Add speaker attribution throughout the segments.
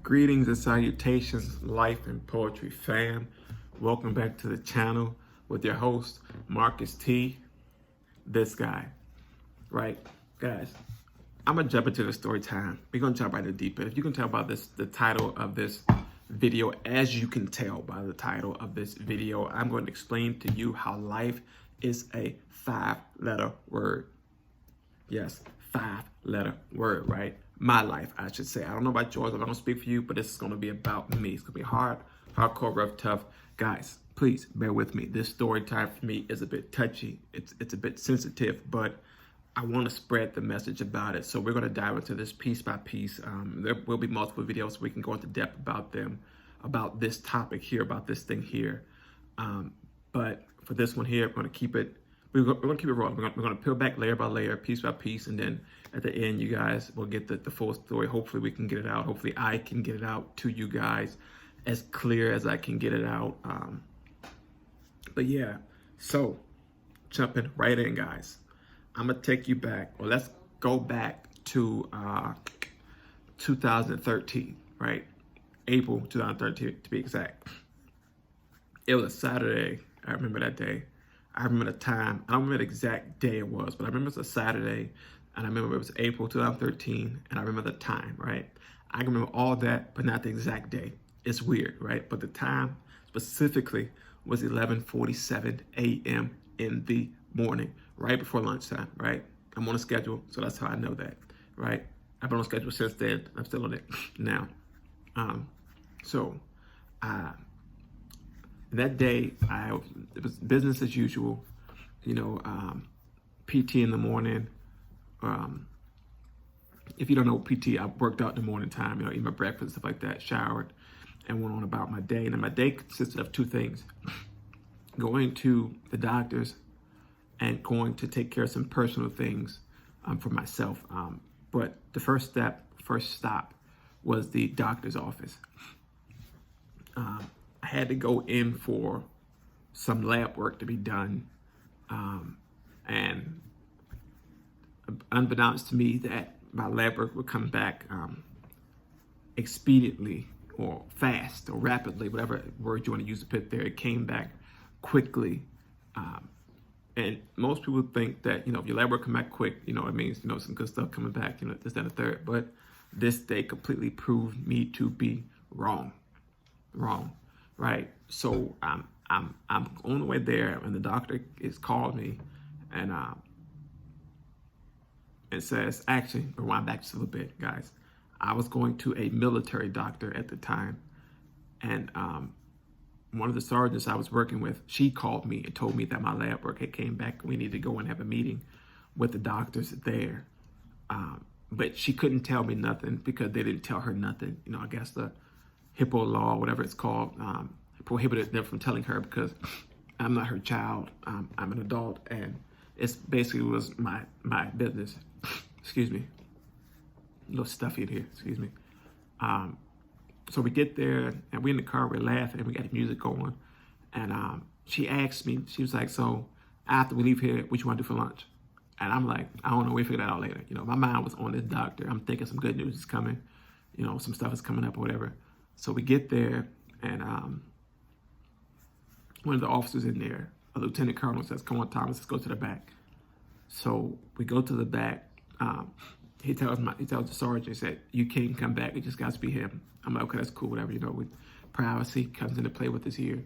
Speaker 1: Greetings and salutations, life and poetry fam. Welcome back to the channel with your host, Marcus T. This guy, right? Guys, I'm gonna jump into the story time. We're gonna jump right in deep end. If you can tell by this, the title of this video, as you can tell by the title of this video, I'm going to explain to you how life is a 5-letter word. Yes, 5-letter word, right? My life, I should say. I don't know about yours. I'm not gonna speak for you, but this is gonna be about me. It's gonna be hardcore, rough, tough. Guys, please bear with me. This story time for me is a bit touchy. It's a bit sensitive, but I want to spread the message about it. So we're gonna dive into this piece by piece. There will be multiple videos so we can go into depth about them, about this topic here, about this thing here. But for this one here, we're gonna keep it. We're gonna keep it raw. We're gonna peel back layer by layer, piece by piece, and then at the end, you guys will get the full story. Hopefully, we can get it out. Hopefully, I can get it out to you guys as clear as I can get it out. But yeah, so jumping right in, guys. I'm gonna take you back, or let's go back to 2013, right? April 2013 to be exact. It was a Saturday. I remember that day. I remember the time. I don't remember the exact day it was, but I remember it was a Saturday, and I remember it was April 2013, and I remember the time, right? I can remember all that, but not the exact day. It's weird, right? But the time specifically was 11:47 a.m. in the morning, right before lunchtime, right? I'm on a schedule, so that's how I know that, right? I've been on a schedule since then. I'm still on it now. That day, it was business as usual, PT in the morning. If you don't know what PT, I worked out in the morning time, eat my breakfast, stuff like that, showered, and went on about my day. And my day consisted of two things: going to the doctor's and going to take care of some personal things for myself. But the first stop was the doctor's office. I had to go in for some lab work to be done. And unbeknownst to me, that my lab work would come back expediently or fast or rapidly, whatever word you want to use to put there. It came back quickly. And most people think that, if your lab work come back quick, it means, some good stuff coming back, this, that, and the third. But this day completely proved me to be wrong, right? So I'm on the way there, and the doctor is called me, and it says, actually, rewind back just a little bit, guys. I was going to a military doctor at the time, and one of the sergeants I was working with, she called me and told me that my lab work had came back. We need to go and have a meeting with the doctors there. But she couldn't tell me nothing because they didn't tell her nothing. I guess the HIPAA law, whatever it's called, prohibited them from telling her because I'm not her child. I'm an adult, and it's basically was my business. Excuse me. A little stuffy in here. Excuse me. So we get there, and we're in the car, we're laughing, and we got the music going. And she asked me, she was like, so after we leave here, what you want to do for lunch? And I'm like, I don't know, we'll figure that out later. My mind was on this doctor. I'm thinking some good news is coming. Some stuff is coming up or whatever. So we get there, and one of the officers in there, a lieutenant colonel, says, come on, Thomas, let's go to the back. So we go to the back. He tells the sergeant, he said, you can't come back. It just got to be him. I'm like, okay, that's cool, whatever. With privacy comes into play with this here.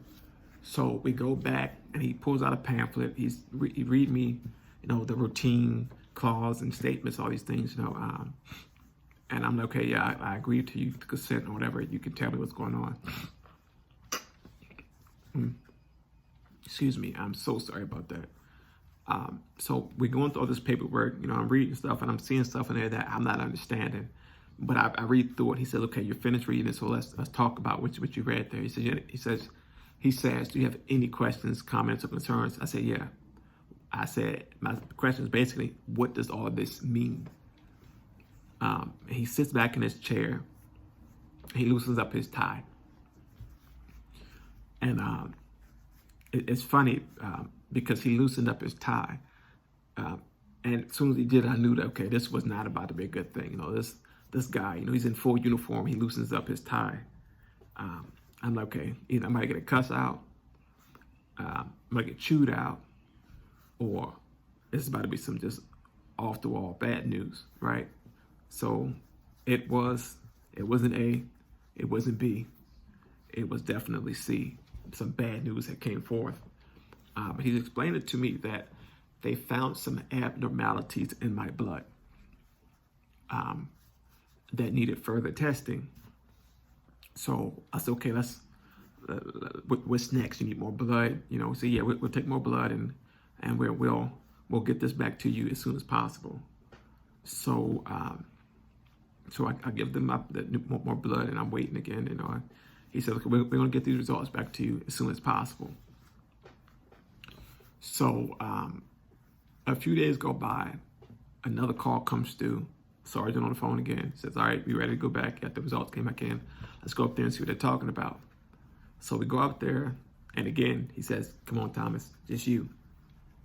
Speaker 1: So we go back, and he pulls out a pamphlet. He read me, the routine clause and statements, all these things, and I'm like, okay, yeah, I agree to you to consent or whatever. You can tell me what's going on. Excuse me. I'm so sorry about that. So we're going through all this paperwork, I'm reading stuff, and I'm seeing stuff in there that I'm not understanding, but I read through it. He said, okay, you're finished reading it, so let's talk about what you read there. He says, do you have any questions, comments, or concerns? I said, yeah. I said, my question is basically, what does all of this mean? He sits back in his chair. He loosens up his tie. And it's funny because he loosened up his tie. And as soon as he did, I knew that, okay, this was not about to be a good thing. This guy, he's in full uniform. He loosens up his tie. I'm like, okay, either I might get a cuss out, I might get chewed out, or it's about to be some just off the wall bad news, right? So it wasn't A, it wasn't B, it was definitely C. Some bad news that came forth. But he explained it to me that they found some abnormalities in my blood that needed further testing. So I said, okay, what's next? You need more blood, So yeah, we'll take more blood and we'll get this back to you as soon as possible. So I give them more blood, and I'm waiting again. He said, okay, we're going to get these results back to you as soon as possible. So a few days go by, another call comes through. Sergeant on the phone again, says, all right, we ready to go back. Got the results, came back in. Let's go up there and see what they're talking about. So we go up there, and again, he says, come on, Thomas, just you.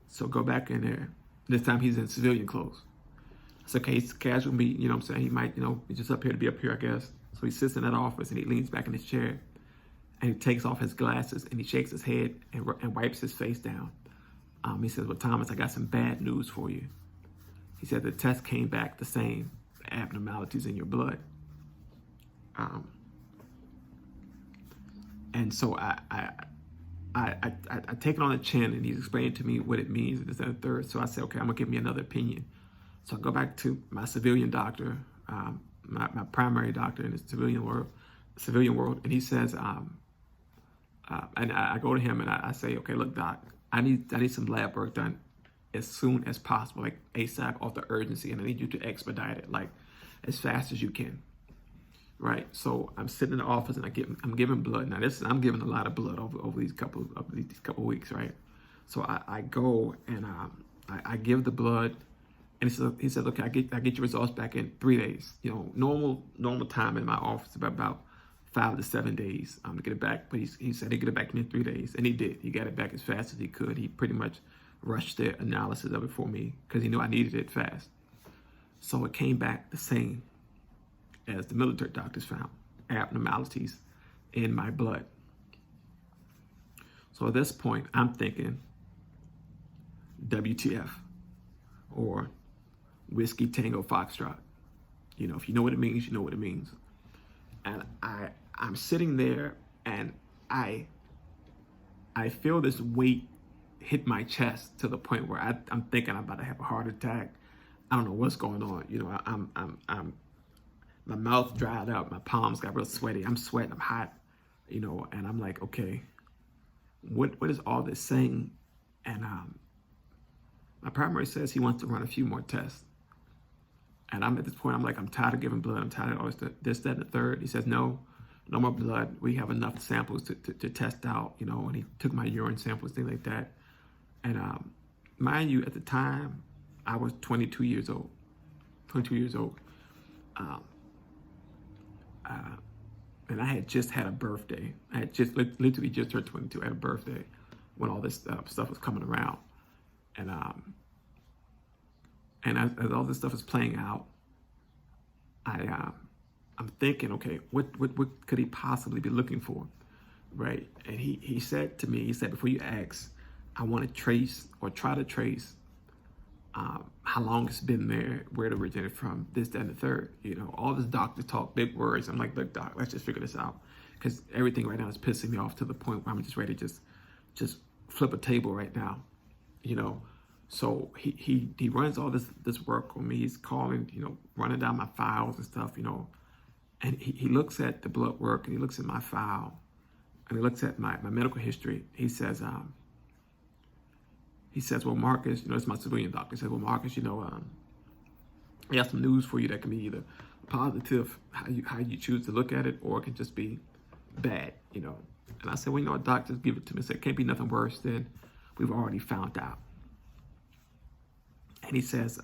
Speaker 1: So go back in there. This time he's in civilian clothes. It's okay, it's casual meeting, what I'm saying? He might, be just up here to be up here, I guess. So he sits in that office, and he leans back in his chair, and he takes off his glasses, and he shakes his head and wipes his face down. He says, well, Thomas, I got some bad news for you. He said the test came back the same, abnormalities in your blood. And so I take it on the chin, and he's explaining to me what it means, and this and the third. So I said, okay, I'm gonna give me another opinion. So I go back to my civilian doctor, my primary doctor in the civilian world, and he says, and I go to him and I say, okay, look, doc, I need some lab work done as soon as possible, like ASAP, off the urgency, and I need you to expedite it, like as fast as you can, right? So I'm sitting in the office, and I'm giving blood. Now I'm giving a lot of blood over these couple weeks, right? So I go and I give the blood, and he said, okay, I get your results back in 3 days. Normal time in my office about 5 to 7 days to get it back. But he said he'd get it back to me in 3 days, and he did. He got it back as fast as he could. He pretty much rushed the analysis of it for me because he knew I needed it fast. So it came back the same as the military doctors found, abnormalities in my blood. So at this point, I'm thinking WTF, or Whiskey Tango Foxtrot. If you know what it means, you know what it means. And I'm sitting there, and I feel this weight hit my chest to the point where I'm thinking I'm about to have a heart attack. I don't know what's going on. I'm my mouth dried up, my palms got real sweaty. I'm sweating, I'm hot, and I'm like, okay, what is all this saying? And my primary says he wants to run a few more tests. And I'm at this point, I'm tired of giving blood. I'm tired of always this, that, and the third. He says, no more blood. We have enough samples to test out, and he took my urine samples, things like that. And mind you, at the time, I was 22 years old. And I had just had a birthday. I had just literally just turned 22. I had a birthday when all this stuff was coming around. And as all this stuff is playing out, I'm thinking, okay, what could he possibly be looking for, right? And he said to me, before you ask, I want to try to trace how long it's been there, where it originated from, this, that, and the third. All this doctor talk, big words. I'm like, look, doc, let's just figure this out, because everything right now is pissing me off to the point where I'm just ready to just flip a table right now, So he runs all this work on me. He's calling, running down my files and stuff, and he looks at the blood work, and he looks at my file, and he looks at my medical history. He says, well, Marcus, it's my civilian doctor. He says, well, Marcus, I got some news for you that can be either positive, how you choose to look at it, or it can just be bad, And I said, well, doc, just give it to me. I said, it can't be nothing worse than we've already found out. And he says,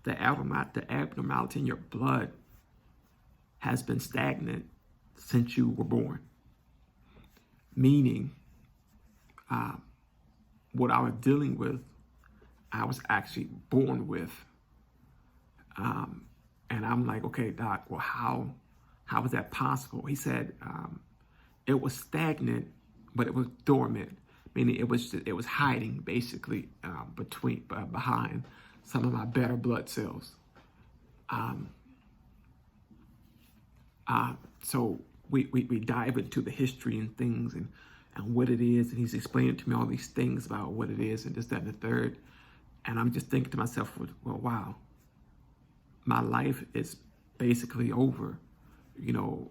Speaker 1: the abnormality in your blood has been stagnant since you were born. Meaning, what I was dealing with I was actually born with. And I'm like, okay, doc, well, how is that possible? He said, it was stagnant, but it was dormant, meaning it was hiding basically behind some of my better blood cells. So we dive into the history and things and what it is, and he's explaining to me all these things about what it is and this, that, and the third. And I'm just thinking to myself, well, wow, my life is basically over. You know,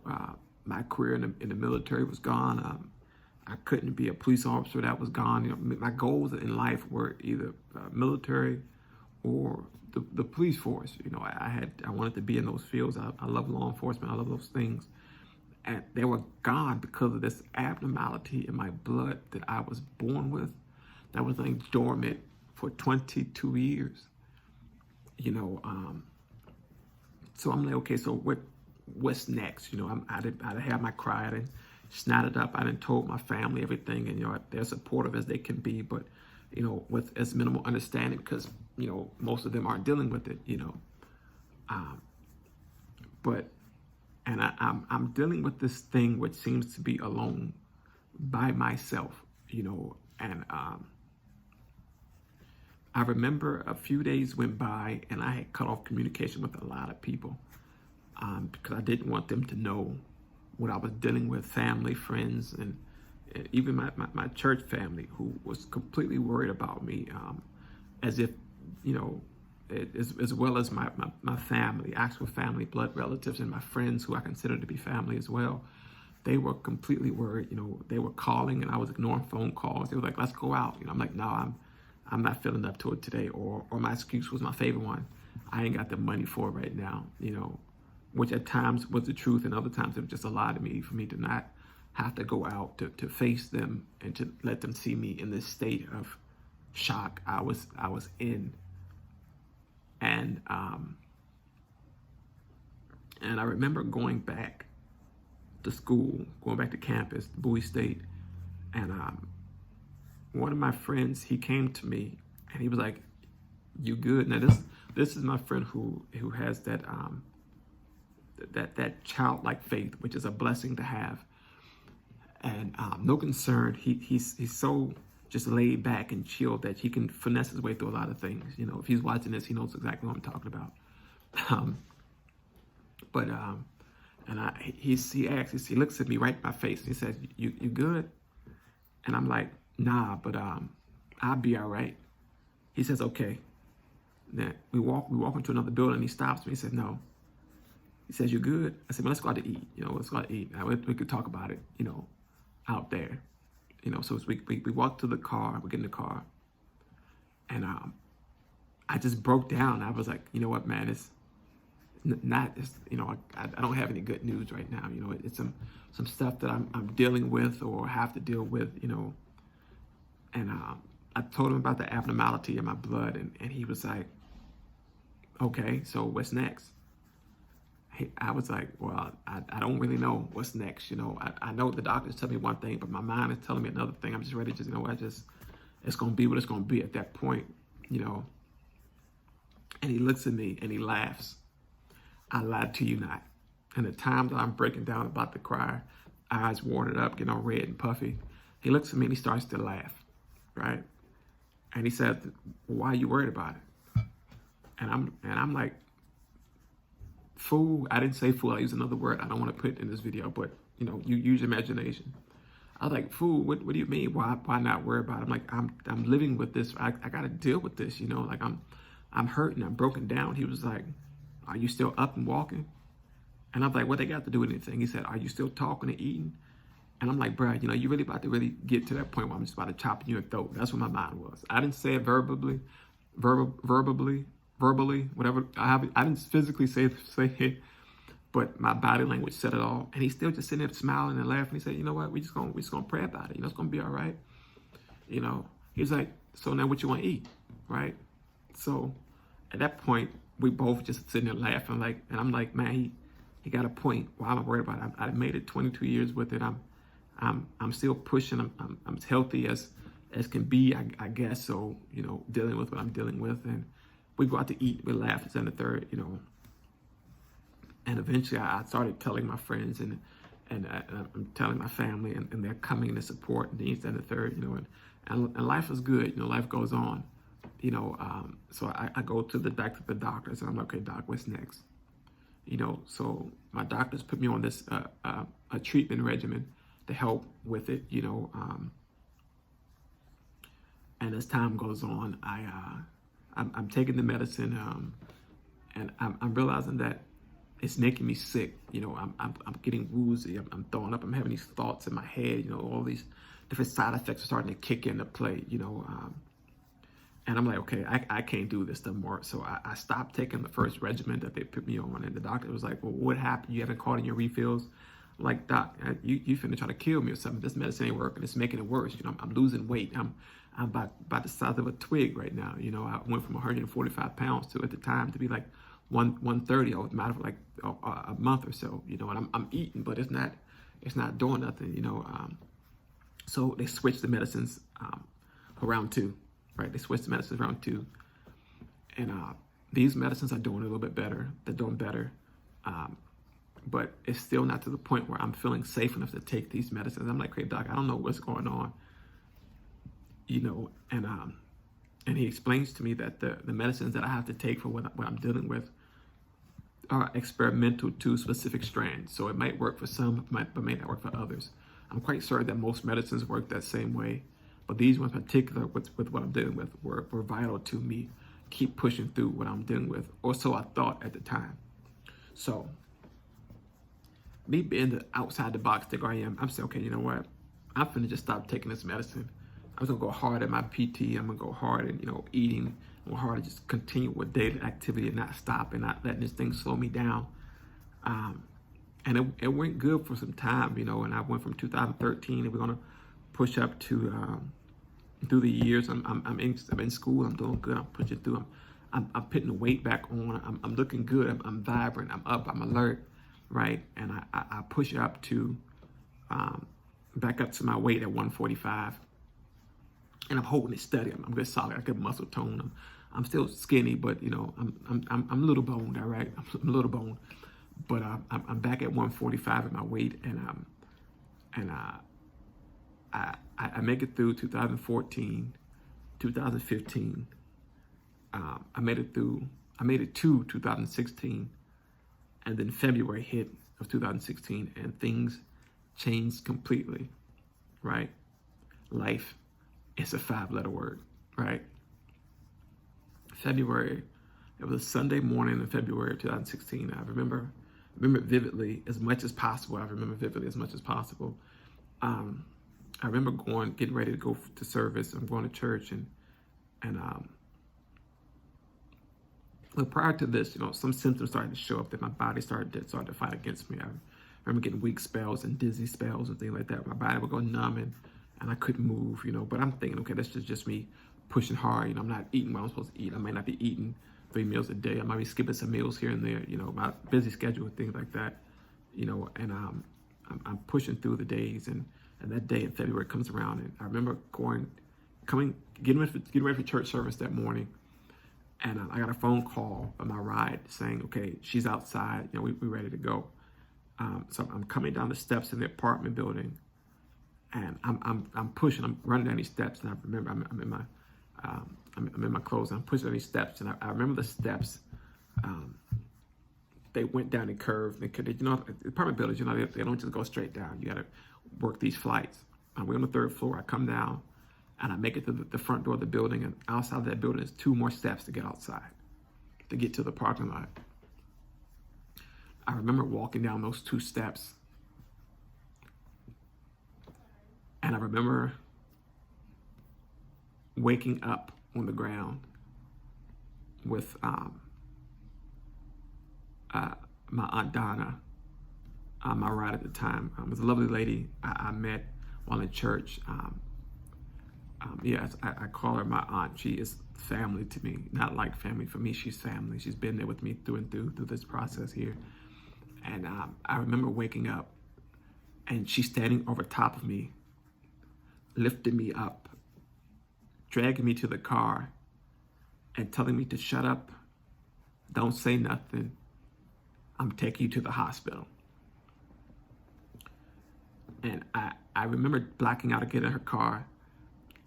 Speaker 1: my career in the military was gone. I couldn't be a police officer. That was gone. You know, my goals in life were either military or the police force. You know, I wanted to be in those fields. I love law enforcement. I love those things. And they were gone because of this abnormality in my blood that I was born with. That was laying dormant for 22 years. You know, so I'm like, okay, so what's next? You know, I had my cry. I didn't snotted up. I didn't told my family everything, and you know, they're supportive as they can be, but you know, with as minimal understanding, because you know, most of them aren't dealing with it. You know, and I'm dealing with this thing which seems to be alone by myself. You know, and I remember a few days went by and I had cut off communication with a lot of people because I didn't want them to know what I was dealing with, family, friends, and even my church family, who was completely worried about me, as if, you know, as well as my family, actual family, blood relatives, and my friends who I consider to be family as well. They were completely worried. You know, they were calling and I was ignoring phone calls. They were like, let's go out. You know, I'm like, no, I'm not feeling up to it today. Or my excuse was my favorite one. I ain't got the money for it right now, you know, which at times was the truth, and other times it was just a lie to me for me to not have to go out to face them and to let them see me in this state of shock I was in. And I remember going back to school, going back to campus, Bowie State, and one of my friends, he came to me and he was like, "You good?" Now this is my friend who has that that childlike faith, which is a blessing to have, and no concern. He's so just laid back and chilled that he can finesse his way through a lot of things. You know, if he's watching this, he knows exactly what I'm talking about. He looks at me right in my face and he says, "You good?" And I'm like, "Nah, but I'll be all right." He says, "Okay." Then we walk into another building. He stops me. He said, "No." He says, "You good?" I said, "Well, let's go out to eat. You know, let's go out to eat. We could talk about it, you know, out there." You know, so we walk to the car. We get in the car, and I just broke down. I was like, "You know what, man? It's you know, I don't have any good news right now. You know, it's some stuff that I'm dealing with or have to deal with. You know." And I told him about the abnormality in my blood, and he was like, "Okay, so what's next?" I was like, "Well, I don't really know what's next. You know, I know the doctors tell me one thing, but my mind is telling me another thing. I'm just ready to, you know, it's going to be what it's going to be at that point, you know." And he looks at me and he laughs. "I lied to you not." And the time that I'm breaking down about to cry, eyes watered up, getting all red and puffy, he looks at me and he starts to laugh, right? And he said, "Why are you worried about it?" And I'm like, "Fool." I didn't say fool. I used another word I don't want to put in this video, but you know, you use your imagination. I was like, "Fool, what do you mean? Why not worry about it?" I'm like, I'm living with this. I got to deal with this. You know, like I'm hurting. I'm broken down. He was like, "Are you still up and walking?" And I'm like, "What they got to do with anything?" He said, "Are you still talking and eating?" And I'm like, "Bro, you know, you really about to really get to that point where I'm just about to chop you in your throat." That's what my mind was. I didn't say it verbally, whatever. I didn't physically say it, but my body language said it all. And he's still just sitting there smiling and laughing. He said, "You know what? We're just gonna pray about it. You know, it's gonna be all right." You know, he was like, "So now what you want to eat?" Right? So at that point, we both just sitting there laughing, like, and I'm like, "Man, he got a point. Why am I worried about it? I made it 22 years with it. I'm still pushing. I'm as healthy as as can be, I guess. So, dealing with what I'm dealing with. And we go out to eat, we laugh, it's in the third, And eventually I started telling my friends and I'm telling my family, and they're coming to support and these and the third, and life is good, life goes on, so I go to back to the doctors, and I'm like, okay, doc, what's next? So my doctors put me on this a treatment regimen to help with it, and as time goes on, I'm taking the medicine, and I'm realizing that it's making me sick. I'm getting woozy. I'm throwing up. I'm having these thoughts in my head. All these different side effects are starting to kick into play. And I'm like, okay, I can't do this no more. So I stopped taking the first regimen that they put me on. And the doctor was like, well, what happened? You haven't caught in your refills? I'm like, doc, you finna try to kill me or something. This medicine ain't working. It's making it worse. I'm losing weight. I'm about the size of a twig right now. I went from 145 pounds to, at the time, to be like 130 over a matter of like a month or so, and I'm eating, but it's not doing nothing, so they switched the medicines around two, right? They switched the medicines around two, and these medicines are doing a little bit better. They're doing better, but it's still not to the point where I'm feeling safe enough to take these medicines. I'm like, hey, doc, I don't know what's going on, and he explains to me that the medicines that I have to take for what I'm dealing with are experimental to specific strands. So it might work for some, but may not work for others. I'm quite certain that most medicines work that same way, but these ones in particular with what I'm dealing with were vital to me keep pushing through what I'm dealing with, or so I thought at the time. So me being the outside the box thinker I am, I'm saying, okay, you know what? I'm finna just stop taking this medicine. I'm gonna go hard at my PT. I'm gonna go hard and eating. I'm gonna hard to just continue with daily activity and not stop and not letting this thing slow me down. And it went good for some time, and I went from 2013, and we're gonna push up to through the years. I'm in school. I'm doing good. I'm pushing through. I'm putting the weight back on. I'm looking good. I'm vibrant. I'm up. I'm alert, right? And I push up to back up to my weight at 145. And I'm holding it steady. I'm good, solid. I got good muscle tone. I'm still skinny, but I'm a little boned. All right, I'm a little boned, but I'm back at 145 at my weight, and I make it through 2014, 2015. I made it to 2016, and then February hit of 2016, and things changed completely. Right, life. It's a 5-letter word, right? February, it was a Sunday morning in February of 2016. I remember vividly as much as possible. I remember getting ready to go to service. I'm going to church, and but prior to this, some symptoms started to show up that my body started to fight against me. I remember getting weak spells and dizzy spells and things like that. My body would go numb, and I couldn't move, but I'm thinking, okay, that's just me pushing hard. I'm not eating what I'm supposed to eat. I might not be eating 3 meals a day. I might be skipping some meals here and there, my busy schedule and things like that, and I'm pushing through the days, and that day in February comes around, and I remember getting ready for church service that morning, and I got a phone call on my ride saying, okay, she's outside, we're ready to go. So I'm coming down the steps in the apartment building, and I'm pushing. I'm running down these steps, and I remember I'm in my clothes. And I'm pushing down these steps, and I remember the steps. They went down and curved. Apartment buildings, they don't just go straight down. You got to work these flights. We're on the 3rd floor. I come down, and I make it to the front door of the building. And outside that building is 2 more steps to get outside, to get to the parking lot. I remember walking down those 2 steps. And I remember waking up on the ground with my Aunt Donna, my ride at the time. It was a lovely lady I met while in church. Yes, I call her my aunt. She is family to me, not like family. For me, she's family. She's been there with me through and through this process here. And I remember waking up, and she's standing over top of me, lifting me up, dragging me to the car and telling me to shut up, don't say nothing, I'm taking you to the hospital. And I remember blacking out to get in her car,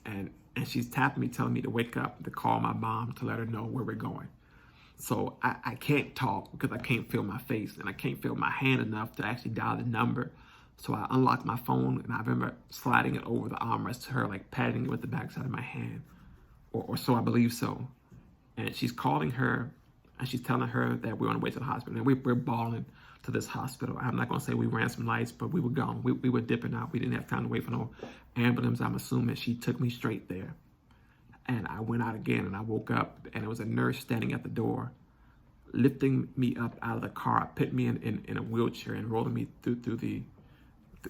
Speaker 1: and she's tapping me, telling me to wake up, to call my mom to let her know where we're going. So I can't talk because I can't feel my face and I can't feel my hand enough to actually dial the number. So I unlocked my phone, and I remember sliding it over the armrest to her, like patting it with the backside of my hand, or so I believe so. And she's calling her, and she's telling her that we're on the way to the hospital. And we're bawling to this hospital. I'm not going to say we ran some lights, but we were gone. We were dipping out. We didn't have time to wait for no ambulance. I'm assuming she took me straight there. And I went out again, and I woke up, and there was a nurse standing at the door, lifting me up out of the car, put me in a wheelchair, and rolling me through the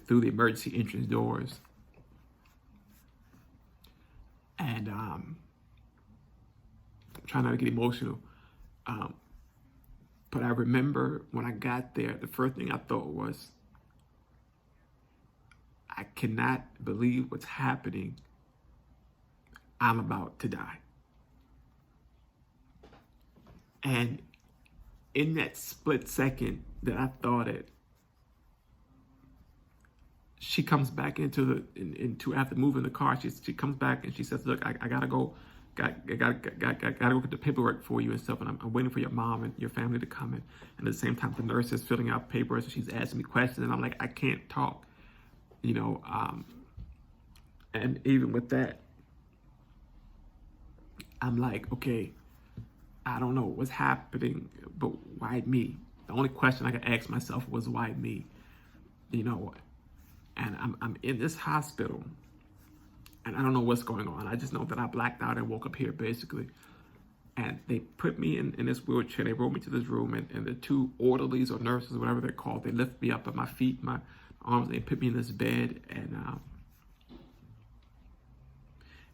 Speaker 1: emergency entrance doors. And I'm trying not to get emotional. But I remember when I got there, the first thing I thought was, I cannot believe what's happening. I'm about to die. And in that split second that I thought it, she comes back into after moving the car, she comes back and she says, look, I gotta go. Gotta go get the paperwork for you and stuff, and I'm waiting for your mom and your family to come in. And at the same time, the nurse is filling out papers, and she's asking me questions, and I'm like, I can't talk, you know. And even with that, I'm like, okay, I don't know what's happening, but why me? The only question I could ask myself was, why me? You know, and I'm in this hospital, and I don't know what's going on. I just know that I blacked out and woke up here, basically. And they put me in this wheelchair. They rolled me to this room, and the two orderlies or nurses, whatever they're called, they lift me up at my feet, my arms, they put me in this bed. And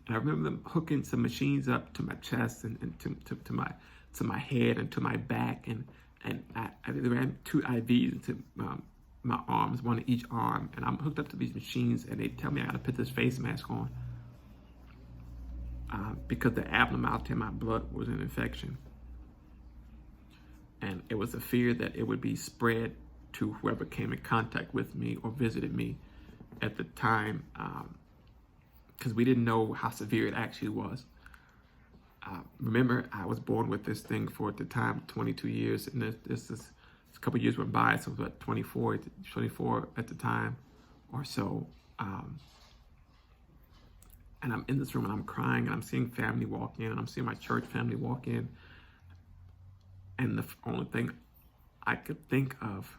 Speaker 1: I remember them hooking some machines up to my chest and to my head and to my back. And they ran 2 IVs into my arms, one in each arm, and I'm hooked up to these machines, and they tell me I gotta put this face mask on because the abnormality in my blood was an infection, and it was a fear that it would be spread to whoever came in contact with me or visited me at the time, because we didn't know how severe it actually was. Remember, I was born with this thing for, at the time, 22 years, and this is a couple of years went by, so it was about 24 at the time or so. And I'm in this room and I'm crying, and I'm seeing family walk in, and I'm seeing my church family walk in. And the only thing I could think of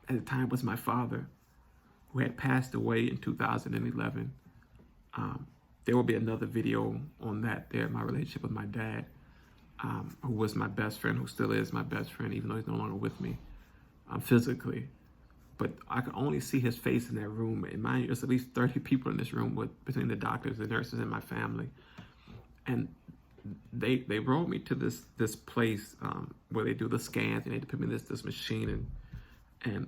Speaker 1: at the time was my father, who had passed away in 2011. There will be another video on that there, my relationship with my dad, who was my best friend, who still is my best friend, even though he's no longer with me physically. But I could only see his face in that room. And mind you, there's at least 30 people in this room between the doctors, the nurses, and my family. And they rolled me to this place where they do the scans, and they put me in this machine, and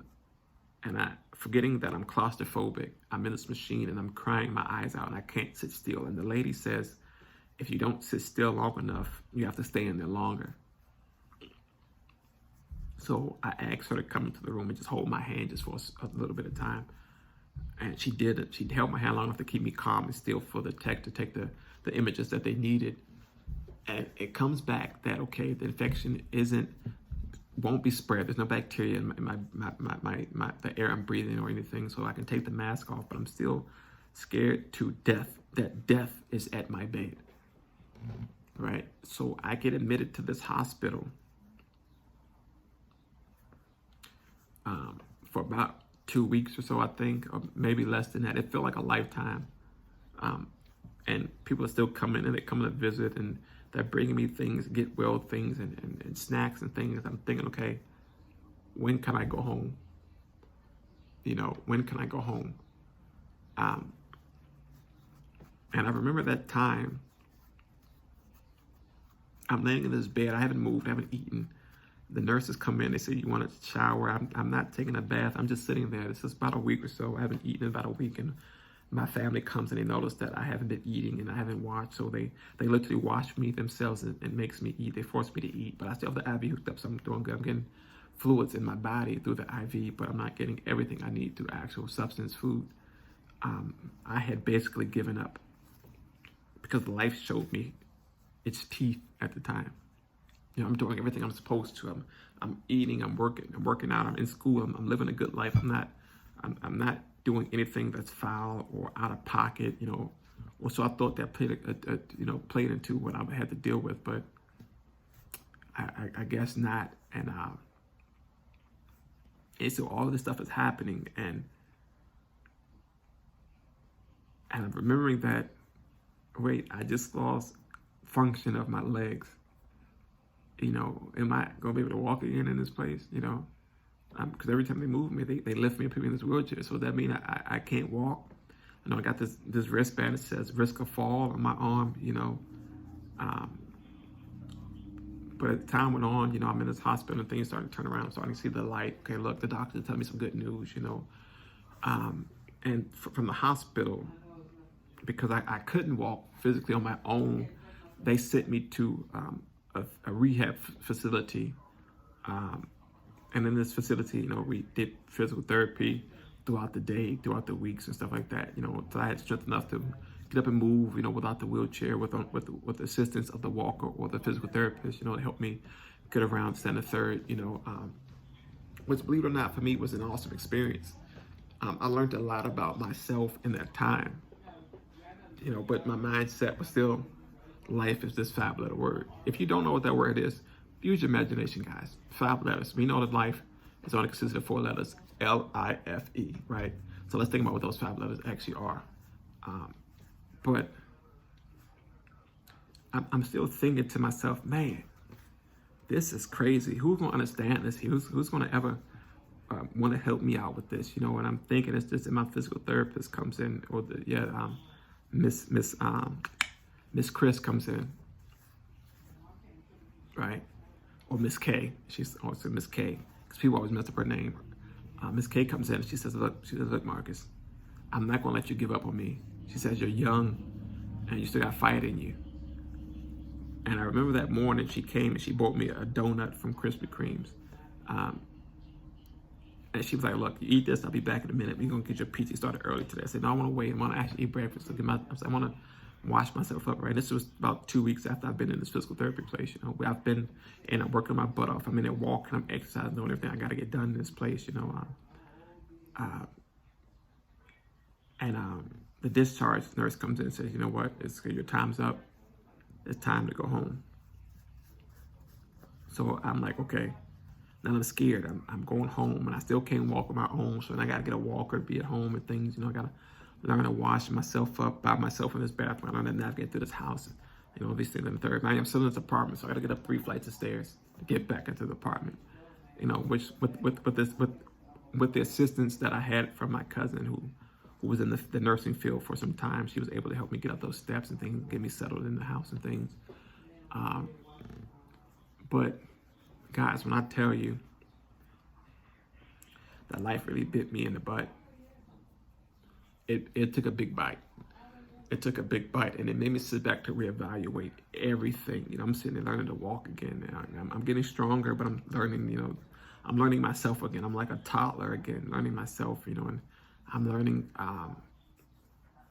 Speaker 1: I, forgetting that I'm claustrophobic, I'm in this machine and I'm crying my eyes out, and I can't sit still. And the lady says, if you don't sit still long enough, you have to stay in there longer. So I asked her to come into the room and just hold my hand just for a little bit of time. And she did it. She held my hand long enough to keep me calm and still for the tech to take the images that they needed. And it comes back that, okay, the infection won't be spread. There's no bacteria in the air I'm breathing or anything, so I can take the mask off, but I'm still scared to death that death is at my bed, right? So I get admitted to this hospital for about 2 weeks or so, I think, or maybe less than that. It felt like a lifetime. And people are still coming, and they're coming to visit, and they're bringing me things, get well things, and snacks and things. I'm thinking, okay, when can I go home? You know, when can I go home? And I remember that time, I'm laying in this bed. I haven't moved, I haven't eaten. The nurses come in, they say, you want to shower? I'm not taking a bath. I'm just sitting there. This is about a week or so. I haven't eaten in about a week, and my family comes and they notice that I haven't been eating and I haven't watched, so they literally watch me themselves and makes me eat. They force me to eat, but I still have the IV hooked up, so I'm doing good. I'm getting fluids in my body through the IV, but I'm not getting everything I need through actual substance food. I had basically given up because life showed me its teeth at the time. You know, I'm doing everything I'm supposed to. I'm eating. I'm working out. I'm in school. I'm living a good life. I'm not doing anything that's foul or out of pocket. You know, or so I thought that played into what I had to deal with, but I guess not. And so all of this stuff is happening, and I'm remembering that. Wait, I just lost function of my legs. You know, am I gonna be able to walk again in this place? You know, because every time they move me, they lift me and put me in this wheelchair. So that means I can't walk. You know, I got this wristband that says risk of fall on my arm. You know, but as time went on, you know, I'm in this hospital and things started to turn around. So I can see the light. Okay, look, the doctor tell me some good news. You know, and from the hospital, because I couldn't walk physically on my own, they sent me to a rehab facility. And in this facility, you know, we did physical therapy throughout the day, throughout the weeks and stuff like that, you know, so I had strength enough to get up and move, you know, without the wheelchair, with the assistance of the walker or the physical therapist, you know, to help me get around, stand a third, you know, which, believe it or not, for me was an awesome experience. I learned a lot about myself in that time, you know, but my mindset was still, life is this 5-letter word. If you don't know what that word is, use your imagination, guys. 5 letters. We know that life is only consisted of 4 letters, L-I-F-E, right? So let's think about what those 5 letters actually are. But I'm still thinking to myself, man, this is crazy. Who's going to understand this? Who's going to ever want to help me out with this? You know, and I'm thinking it's just, and my physical therapist comes in, or Miss Chris comes in, right? Or Miss K. She's also Miss K, because people always mess up her name. Miss K comes in and she says, look, Marcus, I'm not going to let you give up on me. She says, you're young and you still got fight in you. And I remember that morning she came and she bought me a donut from Krispy Kreme's. And she was like, look, you eat this, I'll be back in a minute. We're going to get your PT started early today. I said, no, I want to wait. I want to actually eat breakfast. I want to wash myself up, right? This was about 2 weeks after I've been in this physical therapy place. You know, I've been in, I'm working my butt off. I'm in there walking, I'm exercising, doing everything I got to get done in this place, you know. The discharge nurse comes in and says, you know what, your time's up. It's time to go home. So I'm like, okay. Now I'm scared. I'm going home, and I still can't walk on my own. So then I got to get a walker to be at home and things. You know, I got to learn to wash myself up by myself in this bathroom. I learn to navigate through this house. You know, these things in the third. Now I'm still in this apartment, so I got to get up 3 flights of stairs to get back into the apartment. You know, which with the assistance that I had from my cousin who was in the nursing field for some time. She was able to help me get up those steps and things, get me settled in the house and things. But guys, when I tell you that life really bit me in the butt, it took a big bite. It took a big bite, and it made me sit back to reevaluate everything. You know, I'm sitting there learning to walk again. I'm getting stronger, but I'm learning, you know, I'm learning myself again. I'm like a toddler again, learning myself, you know, and I'm learning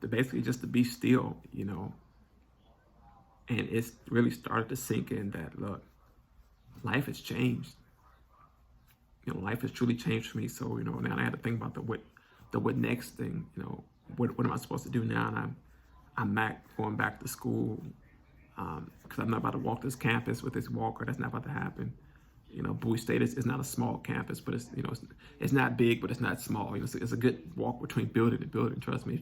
Speaker 1: to basically just to be still, you know. And it's really started to sink in that, look, life has changed. You know, life has truly changed for me. So, you know, now I had to think about the what next thing, you know, what am I supposed to do now? And I'm going back to school because I'm not about to walk this campus with this walker. That's not about to happen. You know, Bowie State is not a small campus, but it's, you know, it's not big, but it's not small. You know, it's a good walk between building to building. Trust me,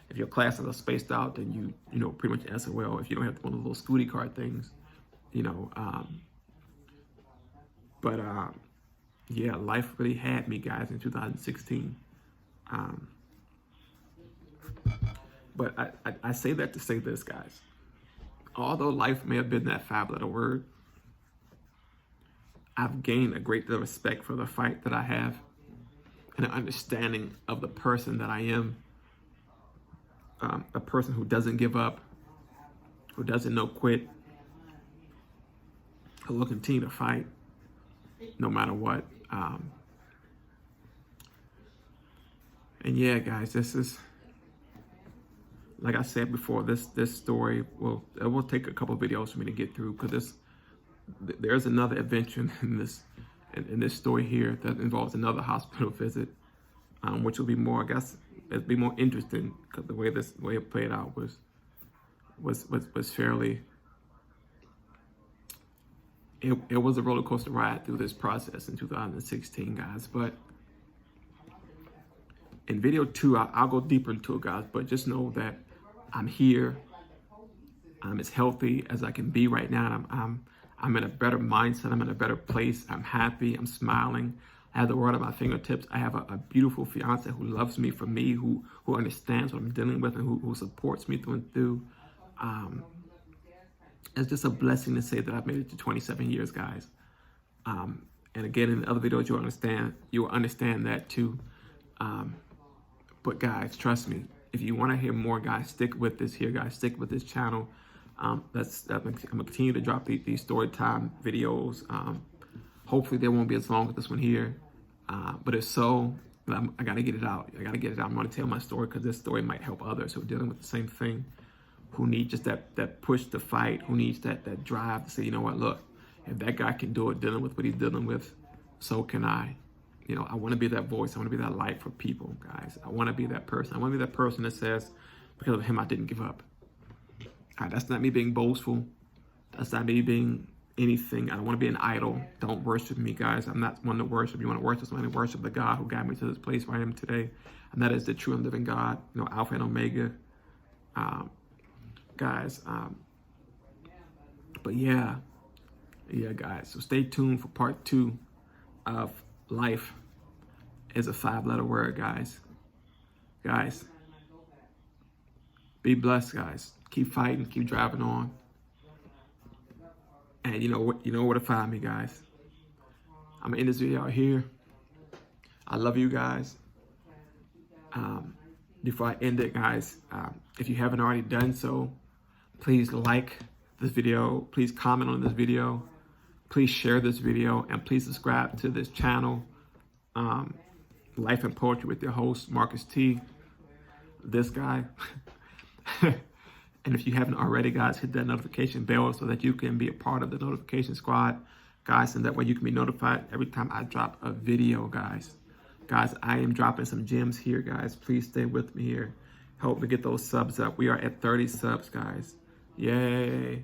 Speaker 1: if your classes are spaced out, then you know pretty much SOL. If you don't have one of those Scooty card things, you know. Yeah, life really had me, guys, in 2016. But I say that to say this, guys. Although life may have been that 5-letter word, I've gained a great deal of respect for the fight that I have and an understanding of the person that I am a person who doesn't give up, who doesn't know quit, who will continue to fight no matter what. And yeah, guys, this is, like I said before, this story will take a couple of videos for me to get through, because there's another adventure in this story here that involves another hospital visit, which will be more, I guess, it'll be more interesting, because the way it played out was fairly. It was a roller coaster ride through this process in 2016, guys. But in video 2, I'll go deeper into it, guys. But just know that I'm here. I'm as healthy as I can be right now. I'm in a better mindset. I'm in a better place. I'm happy. I'm smiling. I have the world at my fingertips. I have a beautiful fiance who loves me for me, who understands what I'm dealing with, and who supports me through and through. It's just a blessing to say that I've made it to 27 years, guys. And again, in the other videos, you'll understand that too. But guys, trust me, if you want to hear more, guys, stick with this here, guys. Stick with this channel. I'm gonna continue to drop these story time videos. Hopefully they won't be as long as this one here. But if so, I gotta get it out. I I'm gonna tell my story, because this story might help others who are dealing with the same thing, who need just that push to fight, who needs that drive to say, you know what, look, if that guy can do it, dealing with what he's dealing with, so can I. You know, I want to be that voice. I want to be that light for people, guys. I want to be that person. I want to be that person that says, because of him, I didn't give up. All right, that's not me being boastful. That's not me being anything. I don't want to be an idol. Don't worship me, guys. I'm not one to worship. You want to worship somebody, worship the God who got me to this place where I am today. And that is the true and living God, you know, Alpha and Omega. Guys, but yeah, guys. So stay tuned for part 2 of Life is a 5-letter word, guys. Guys, be blessed, guys. Keep fighting, keep driving on. And you know where to find me, guys. I'm gonna end this video out here. I love you guys. Before I end it, guys, if you haven't already done so, please like this video. Please comment on this video. Please share this video, and please subscribe to this channel, Life and Poetry with your host, Marcus T, this guy. And if you haven't already, guys, hit that notification bell so that you can be a part of the notification squad, guys, and that way you can be notified every time I drop a video, guys. Guys, I am dropping some gems here, guys. Please stay with me here. Help me get those subs up. We are at 30 subs, guys. Yay.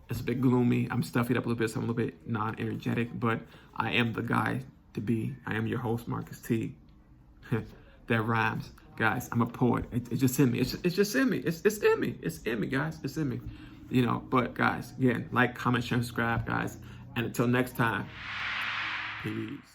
Speaker 1: It's a bit gloomy. I'm stuffing up a little bit, so I'm a little bit non-energetic, but I am the guy to be. I am your host, Marcus T. That rhymes. Guys, I'm a poet. It's just in me. It's just in me. It's in me. It's in me, guys. It's in me. You know, but guys, again, like, comment, share, subscribe, guys. And until next time, peace.